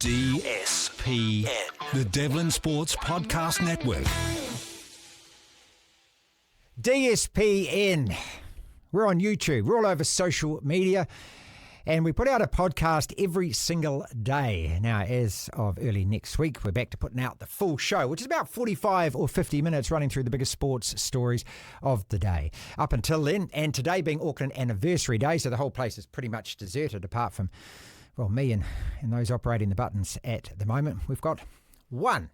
DSPN, the Devlin Sports Podcast Network. DSPN. We're on YouTube. We're all over social media. And we put out a podcast every single day. Now, as of early next week, we're back to putting out the full show, which is about 45 or 50 minutes running through the biggest sports stories of the day. Up until then, and today being Auckland Anniversary Day, so the whole place is pretty much deserted apart from, well, me and those operating the buttons at the moment. We've got one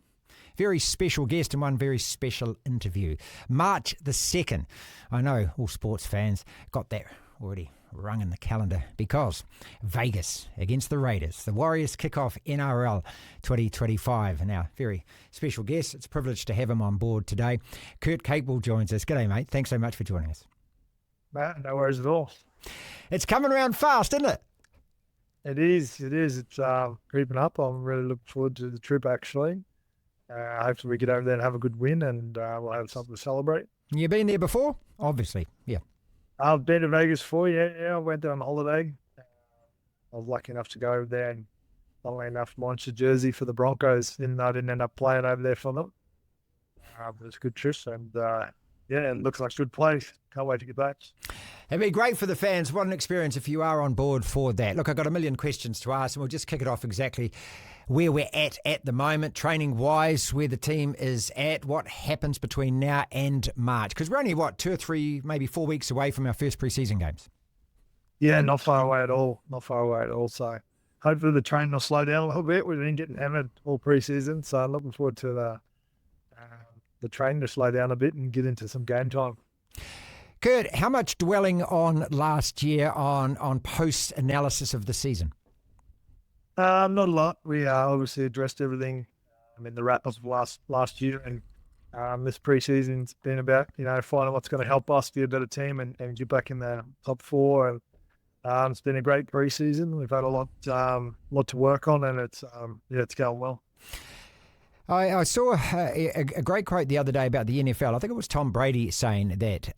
very special guest and one very special interview. March the 2nd. I know all sports fans got that already rung in the calendar because Vegas against the Raiders. The Warriors kick off NRL 2025. And our very special guest, it's a privilege to have him on board today. Kurt Capewell joins us. G'day, mate. Thanks so much for joining us. No worries at all. It's coming around fast, isn't it? It is. It's creeping up. I'm really looking forward to the trip, actually. Hopefully we get over there and have a good win and we'll have something to celebrate. You been there before? Obviously, yeah. I've been to Vegas before, yeah. I went there on holiday. I was lucky enough to go over there and, funnily enough, launch a jersey for the Broncos, and I didn't end up playing over there for them. It was a good trip, and it looks like a good place. Can't wait to get back. It'd be great for the fans. What an experience if you are on board for that. Look, I've got a million questions to ask, and we'll just kick it off exactly where we're at the moment, training-wise, where the team is at, what happens between now and March. Because we're only, 2 or 3, maybe 4 weeks away from our first preseason games. Yeah, not far away at all. So hopefully the training will slow down a little bit. We've been getting hammered all preseason, so I'm looking forward to the training to slow down a bit and get into some game time. Kurt, how much dwelling on last year on post-analysis of the season? Not a lot. We obviously addressed everything in the wrap-up of last year, and this preseason's been about finding what's going to help us be a better team and get back in the top 4. And it's been a great preseason. We've had a lot to work on, and it's going well. I saw a great quote the other day about the NFL. I think it was Tom Brady saying that,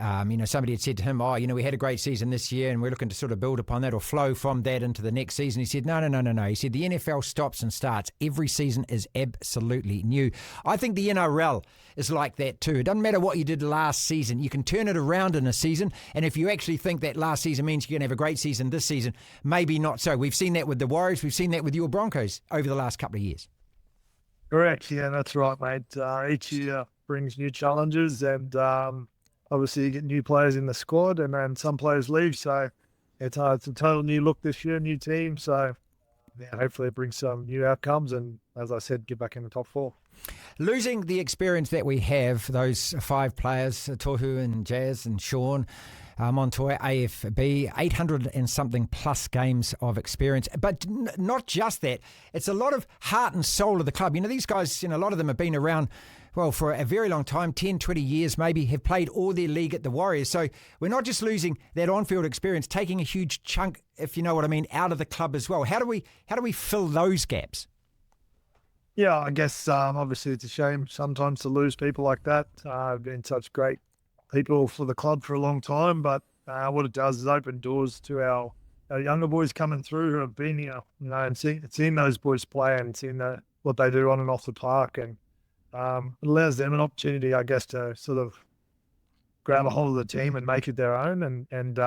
somebody had said to him, we had a great season this year and we're looking to sort of build upon that or flow from that into the next season. He said, no. He said, the NFL stops and starts. Every season is absolutely new. I think the NRL is like that too. It doesn't matter what you did last season. You can turn it around in a season. And if you actually think that last season means you're going to have a great season this season, maybe not so. We've seen that with the Warriors. We've seen that with your Broncos over the last couple of years. Correct. Yeah, that's right, mate. Each year brings new challenges, and obviously you get new players in the squad, and then some players leave. So it's a total new look this year, new team. So hopefully it brings some new outcomes, and as I said, get back in the top 4. Losing the experience that we have, those 5 players, Tohu and Jazz and Sean, Montoya, AFB, 800 and something plus games of experience. But not just that, it's a lot of heart and soul of the club. These guys, a lot of them have been around, for a very long time, 10, 20 years maybe, have played all their league at the Warriors. So we're not just losing that on-field experience, taking a huge chunk, if you know what I mean, out of the club as well. How do we fill those gaps? Yeah, I guess obviously it's a shame sometimes to lose people like that. I've been such great people for the club for a long time, but what it does is open doors to our younger boys coming through who have been here, and seeing those boys play and seeing what they do on and off the park, and it allows them an opportunity, I guess, to sort of grab a hold of the team and make it their own. And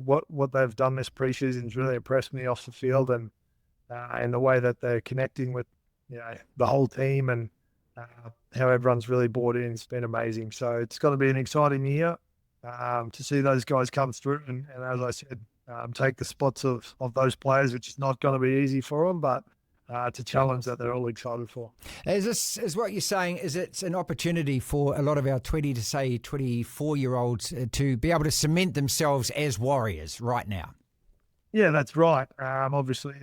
what they've done this preseason has really impressed me off the field, and the way that they're connecting with the whole team and how everyone's really bought in. It's been amazing. So it's going to be an exciting year to see those guys come through and as I said, take the spots of those players, which is not going to be easy for them, but it's a challenge that they're all excited for. Is what you're saying, is it's an opportunity for a lot of our 20 to say 24-year-olds to be able to cement themselves as Warriors right now? Yeah, that's right. Obviously,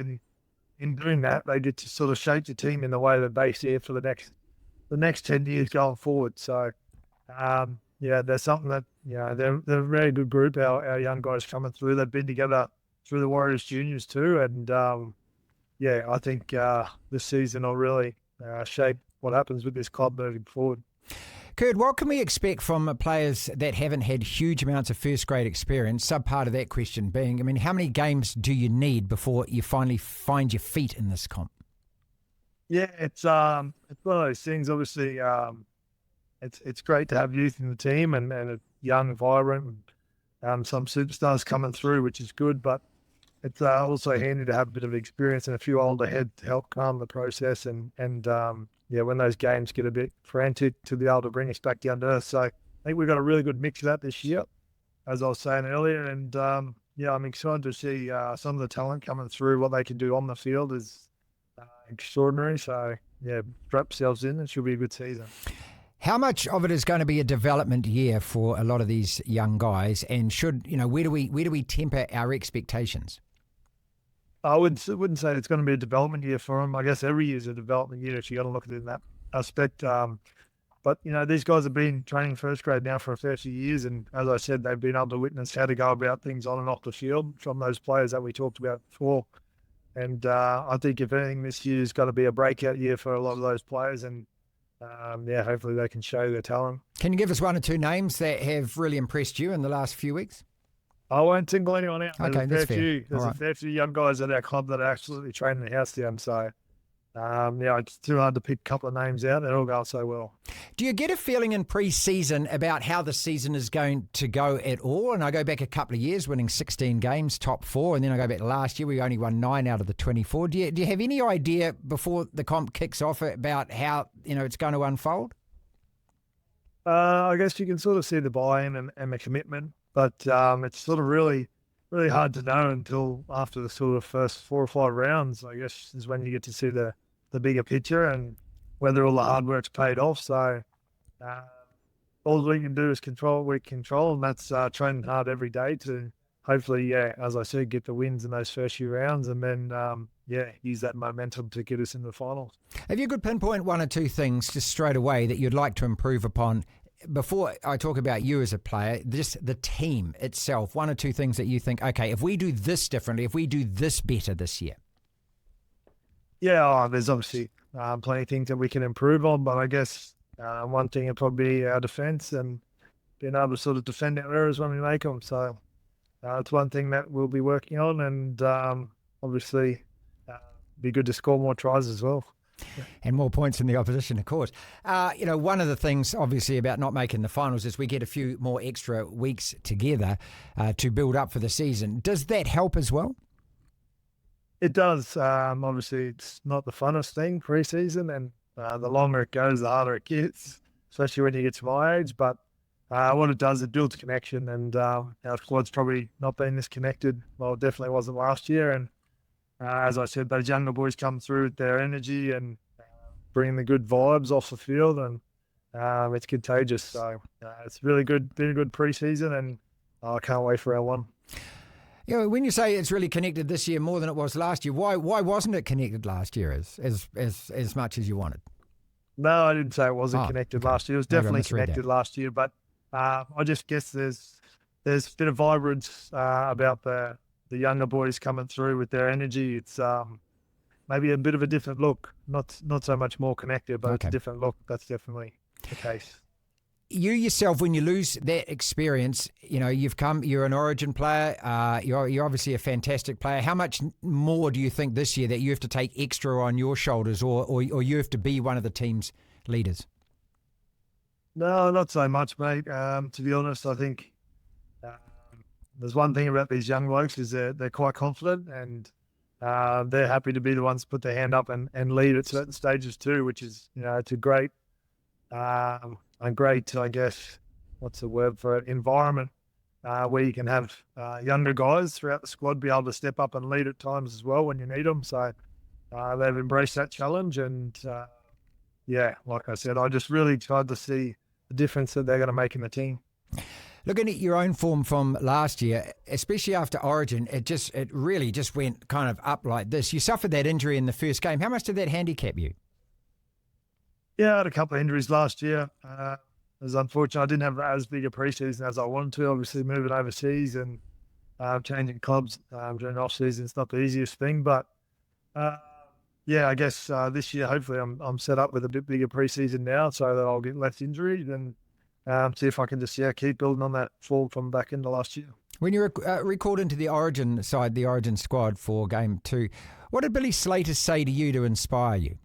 in doing that, they get to sort of shape the team in the way that they see it for the next 10 years going forward. So, there's something that, they're a very good group, our young guys coming through. They've been together through the Warriors juniors too. And, I think this season will really shape what happens with this club moving forward. Kurt, what can we expect from players that haven't had huge amounts of first grade experience? Sub-part of that question being, I mean, how many games do you need before you finally find your feet in this comp? Yeah, it's one of those things. Obviously, it's great to have youth in the team and a young, vibrant, some superstars coming through, which is good. But it's also handy to have a bit of experience and a few older heads to help calm the process and when those games get a bit frantic, to be able to bring us back down to earth. So I think we've got a really good mix of that this year, as I was saying earlier. And I'm excited to see some of the talent coming through. What they can do on the field is extraordinary. So strap yourselves in. It should be a good season. How much of it is going to be a development year for a lot of these young guys? And where do we temper our expectations? I wouldn't say it's going to be a development year for them. I guess every year is a development year if you got to look at it in that aspect. But these guys have been training first grade now for a fair few years, and as I said, they've been able to witness how to go about things on and off the field from those players that we talked about before. And I think if anything, this year's got to be a breakout year for a lot of those players, and hopefully they can show their talent. Can you give us one or two names that have really impressed you in the last few weeks? I won't single anyone out. Okay, that's fair. There's a fair few young guys at our club that are absolutely training the house down. So, it's too hard to pick a couple of names out. They're all going so well. Do you get a feeling in pre-season about how the season is going to go at all? And I go back a couple of years, winning 16 games, top 4, and then I go back to last year, we only won 9 out of the 24. Do you have any idea before the comp kicks off about how it's going to unfold? I guess you can sort of see the buy-in and the commitment. But it's sort of really, really hard to know until after the sort of first 4 or 5 rounds, I guess, is when you get to see the bigger picture and whether all the hard work's paid off. So all we can do is control what we control, and that's training hard every day to hopefully, as I said, get the wins in those first few rounds and then, use that momentum to get us in the finals. If you could pinpoint one or two things just straight away that you'd like to improve upon, before I talk about you as a player, just the team itself, one or two things that you think, okay, if we do this differently, if we do this better this year. Yeah, there's obviously plenty of things that we can improve on, but I guess one thing would probably be our defence and being able to sort of defend our errors when we make them. So it's one thing that we'll be working on, and obviously be good to score more tries as well. And more points in the opposition, of course. One of the things, obviously, about not making the finals is we get a few more extra weeks together to build up for the season. Does that help as well? It does. Obviously, it's not the funnest thing, pre-season, and the longer it goes, the harder it gets, especially when you get to my age. But what it does, it builds connection, and our squad's probably not been this connected. Well, it definitely wasn't last year, and as I said, those younger boys come through with their energy and bring the good vibes off the field, and it's contagious. So it's really good, been a good pre-season, and I can't wait for our one. When you say it's really connected this year more than it was last year, why wasn't it connected last year as much as you wanted? No, I didn't say it wasn't connected last year. It was definitely connected last year, but I just guess there's a bit of vibrance about the younger boys coming through with their energy. It's maybe a bit of a different look, not so much more connected, but it's a different look. That's definitely the case. You yourself, when you lose that experience, you're an Origin player. You're obviously a fantastic player. How much more do you think this year that you have to take extra on your shoulders, or you have to be one of the team's leaders? No, not so much, mate. To be honest, I think there's one thing about these young blokes is they're quite confident, and they're happy to be the ones to put their hand up and lead at certain stages too, which is, it's a great, I guess, what's the word for it, environment where you can have younger guys throughout the squad be able to step up and lead at times as well when you need them. So they've embraced that challenge, and like I said, I just really tried to see the difference that they're going to make in the team. Looking at your own form from last year, especially after Origin, it really just went kind of up like this. You suffered that injury in the first game. How much did that handicap you? Yeah, I had a couple of injuries last year. It was unfortunate. I didn't have as big a preseason as I wanted to. Obviously, moving overseas and changing clubs during off season, it's not the easiest thing. But yeah, I guess this year hopefully I'm set up with a bit bigger preseason now, so that I'll get less injuries and see if I can just keep building on that fall from back into last year. When you recalled into the Origin side, the Origin squad for Game 2, what did Billy Slater say to you to inspire you?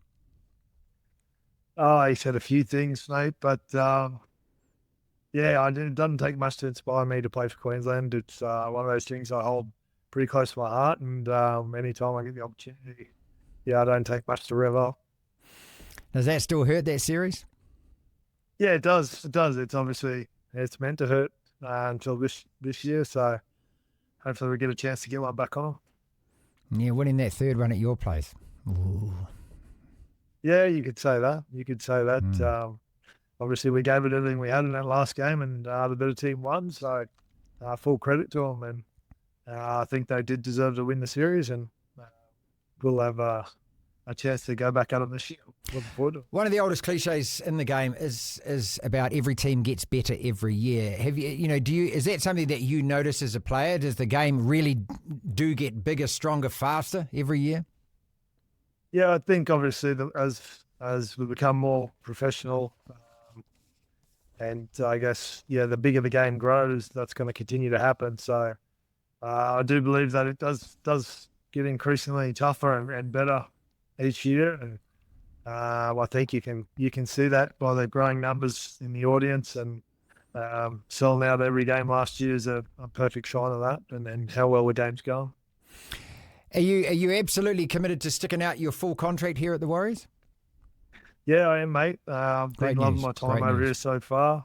Oh, he said a few things, mate, but it doesn't take much to inspire me to play for Queensland. It's one of those things I hold pretty close to my heart, and anytime I get the opportunity, I don't take much to rev up. Does that still hurt, that series? Yeah, it does. It does. It's obviously meant to hurt until this year, so hopefully we get a chance to get one back on. Yeah, winning that third one at your place. Ooh. Yeah, you could say that. Obviously, we gave it everything we had in that last game, and the better team won, so full credit to them. And I think they did deserve to win the series, and we'll have a chance to go back out on this year. Looking forward to it. One of the oldest cliches in the game is about every team gets better every year. Have is that something that you notice as a player? Does the game really do get bigger, stronger, faster every year? Yeah, I think obviously as we become more professional, and I guess the bigger the game grows, that's going to continue to happen. So I do believe that it does get increasingly tougher and better each year, and I think you can see that by the growing numbers in the audience, and selling out every game last year is a perfect sign of that, and how well the game's going. Are you absolutely committed to sticking out your full contract here at the Warriors? Yeah, I am, mate. I've been loving my time over here so far.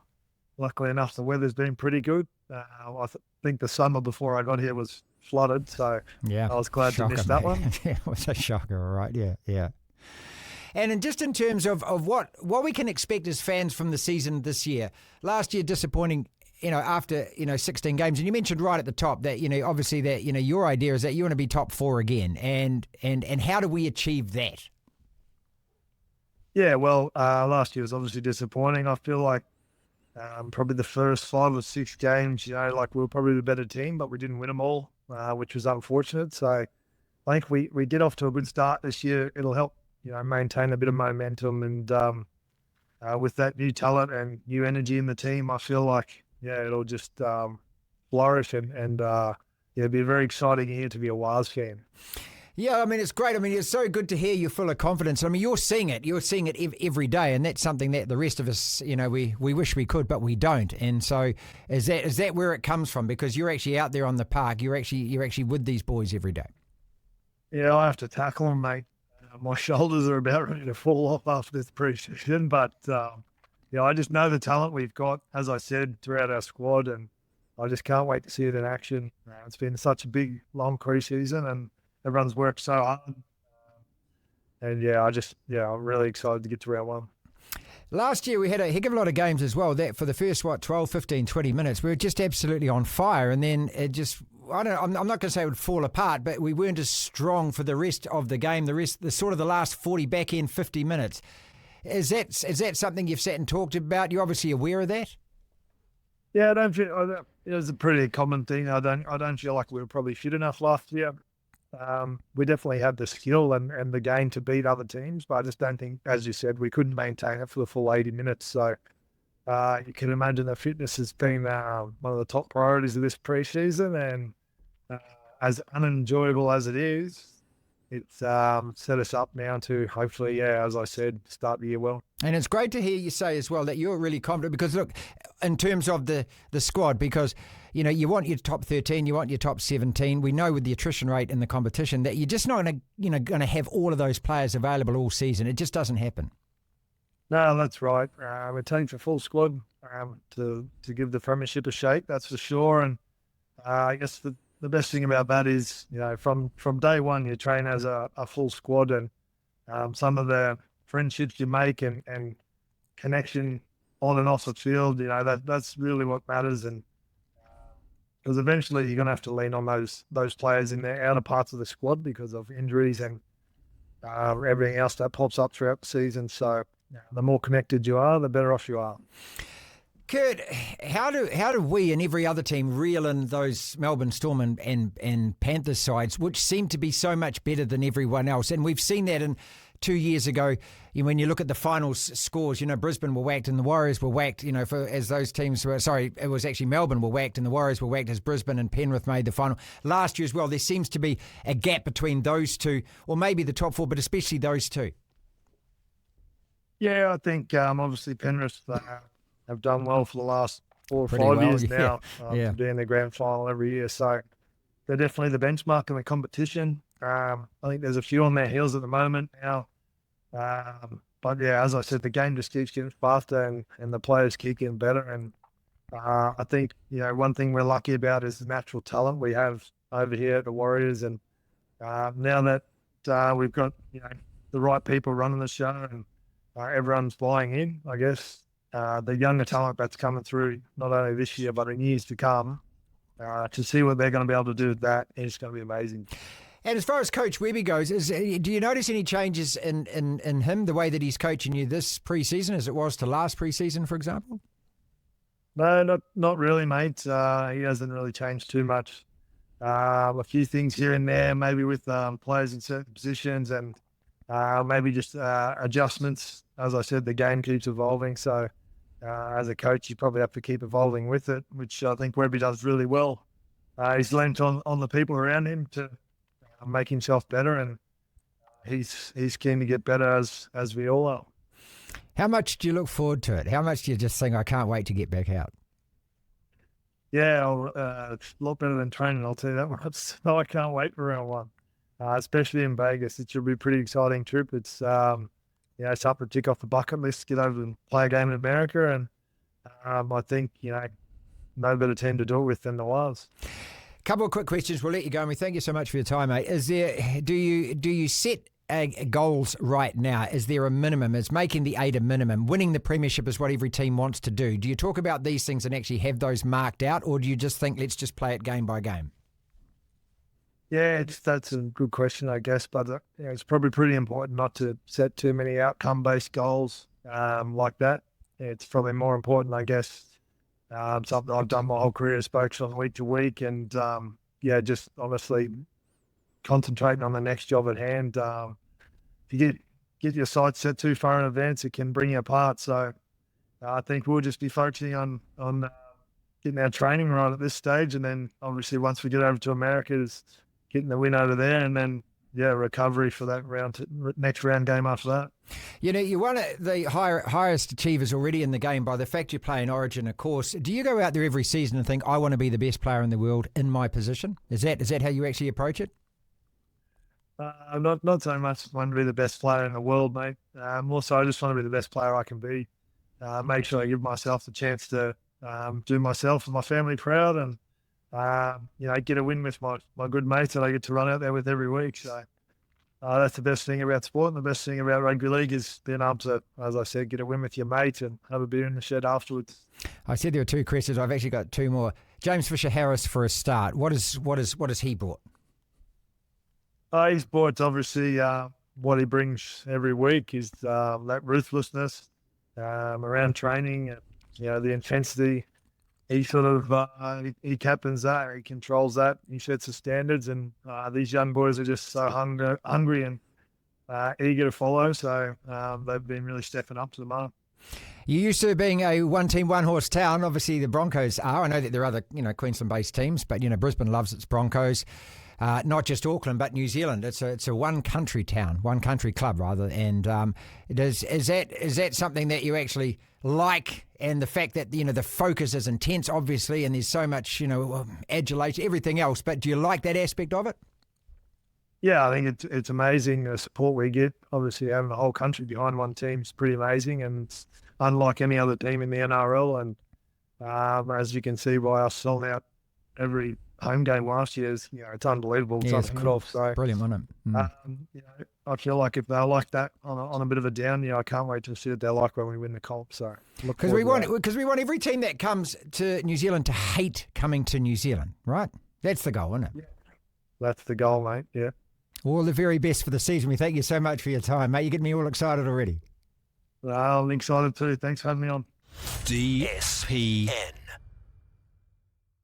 Luckily enough, the weather's been pretty good. I think the summer before I got here was flooded, so I was glad to miss that one. Yeah, it was a shocker, all right. Yeah. And just in terms of what we can expect as fans from the season this year, last year disappointing, after 16 games, and you mentioned right at the top that obviously that your idea is that you want to be top 4 again, and how do we achieve that? Yeah, well, last year was obviously disappointing. I feel like probably the first 5 or 6 games, we were probably the better team, but we didn't win them all, which was unfortunate. So I think we get off to a good start this year. It'll help, maintain a bit of momentum, and with that new talent and new energy in the team, I feel like it'll just flourish, and it'll be a very exciting year to be a Wars fan. Yeah, I mean, it's great. I mean, it's so good to hear you're full of confidence. I mean, you're seeing it. You're seeing it every day, and that's something that the rest of us, we wish we could, but we don't. And so is that where it comes from? Because you're actually out there on the park. You're actually with these boys every day. Yeah, I have to tackle them, mate. My shoulders are about ready to fall off after this preseason, but I just know the talent we've got, as I said, throughout our squad, and I just can't wait to see it in action. It's been such a big, long preseason, and everyone's worked so hard. And I'm really excited to get to round 1. Last year we had a heck of a lot of games as well. That for the first 12, 15, 20 minutes, we were just absolutely on fire, and then it just, I'm not going to say it would fall apart, but we weren't as strong for the rest of the game. The last 40 back end 50 minutes. Is that something you've sat and talked about? You're obviously aware of that. Yeah, it was a pretty common thing. I don't feel like we were probably fit enough last year. We definitely had the skill and the game to beat other teams, but I just don't think, as you said, we couldn't maintain it for the full 80 minutes. So you can imagine that fitness has been one of the top priorities of this preseason, and as unenjoyable as it is, it's set us up now to hopefully, as I said, start the year well. And it's great to hear you say as well that you're really confident, because look, in terms of the squad, because you want your top 13, you want your top 17. We know with the attrition rate in the competition that you're just not going to have all of those players available all season. It just doesn't happen. No, that's right. We're taking for full squad to give the premiership a shake, that's for sure. And I guess the best thing about that is, from day one, you train as a full squad, and some of the friendships you make and connection on and off the field, that's really what matters. And because eventually you're going to have to lean on those players in the outer parts of the squad because of injuries and everything else that pops up throughout the season. So the more connected you are, the better off you are. Kurt, how do we and every other team reel in those Melbourne Storm and Panthers sides, which seem to be so much better than everyone else? And we've seen that in 2 years ago, when you look at the finals scores, Brisbane were whacked and the Warriors were whacked, as those teams were, it was actually Melbourne were whacked and the Warriors were whacked as Brisbane and Penrith made the final. Last year as well, there seems to be a gap between those two, or maybe the top four, but especially those two. Yeah, I think obviously Penrith have done well for the last 4 or 5 years now, doing the grand final every year. So they're definitely the benchmark in the competition. I think there's a few on their heels at the moment now. But yeah, as I said, the game just keeps getting faster and the players keep getting better. And I think, one thing we're lucky about is the natural talent we have over here at the Warriors. And now that we've got, the right people running the show and everyone's buying in, I guess, the younger talent that's coming through, not only this year, but in years to come, to see what they're going to be able to do with that is going to be amazing. And as far as Coach Webby goes, do you notice any changes in him, the way that he's coaching you this pre-season as it was to last pre-season, for example? No, not really, mate. He hasn't really changed too much. A few things here and there, maybe with players in certain positions and maybe just adjustments. As I said, the game keeps evolving. So as a coach, you probably have to keep evolving with it, which I think Webby does really well. He's lent on the people around him to make himself better, and he's keen to get better as we all are. How much do you look forward to it? How much do you just think, I can't wait to get back out? Yeah, it's a lot better than training, I'll tell you that much. No, I can't wait for round one, especially in Vegas. It should be a pretty exciting trip. It's something to tick off the bucket list, get over and play a game in America, and I think, no better team to do it with than the Wilds. Couple of quick questions. We'll let you go, and we thank you so much for your time, mate. Do you set goals right now? Is there a minimum? Is making the 8 a minimum? Winning the premiership is what every team wants to do. Do you talk about these things and actually have those marked out, or do you just think let's just play it game by game? Yeah, that's a good question, I guess, but it's probably pretty important not to set too many outcome-based goals like that. It's probably more important, I guess. Something I've done my whole career is focus on week to week and, just honestly concentrating on the next job at hand. If you get your sights set too far in advance, it can bring you apart. So I think we'll just be focusing on getting our training right at this stage. And then obviously once we get over to America, is getting the win over there and then, recovery for that next round game after that. You're one of the highest achievers already in the game by the fact you play in Origin, of course. Do you go out there every season and think, I want to be the best player in the world in my position? Is that how you actually approach it? Not so much want to be the best player in the world, mate. More so I just want to be the best player I can be. Make sure I give myself the chance to do myself and my family proud and get a win with my good mates that I get to run out there with every week. So that's the best thing about sport, and the best thing about rugby league is being able to, as I said, get a win with your mate and have a beer in the shed afterwards. I said there were 2 questions. I've actually got 2 more. James Fisher-Harris for a start. What has he brought? He's brought obviously what he brings every week is that ruthlessness around training and the intensity. He sort of he captains that, he controls that, he sets the standards, and these young boys are just so hungry and eager to follow. So they've been really stepping up to the mark. You used to being a one-team, one-horse town. Obviously, the Broncos are. I know that there are other Queensland-based teams, but Brisbane loves its Broncos. Not just Auckland, but New Zealand. It's a one-country town, one-country club rather. And is that something that you actually like? And the fact that the focus is intense, obviously, and there's so much adulation, everything else. But do you like that aspect of it? Yeah, I think it's amazing the support we get. Obviously, having the whole country behind one team is pretty amazing, and it's unlike any other team in the NRL. And as you can see by us selling out every home game last year, it's unbelievable. Yeah, it's cool. So brilliant, wasn't it? I feel like if they're like that on a bit of a down, I can't wait to see what they're like when we win the comp. So because we want every team that comes to New Zealand to hate coming to New Zealand, right? That's the goal, isn't it? Yeah. That's the goal, mate. Yeah. All the very best for the season. We thank you so much for your time, mate. You're getting me all excited already. I'm excited too. Thanks for having me on. DSPN.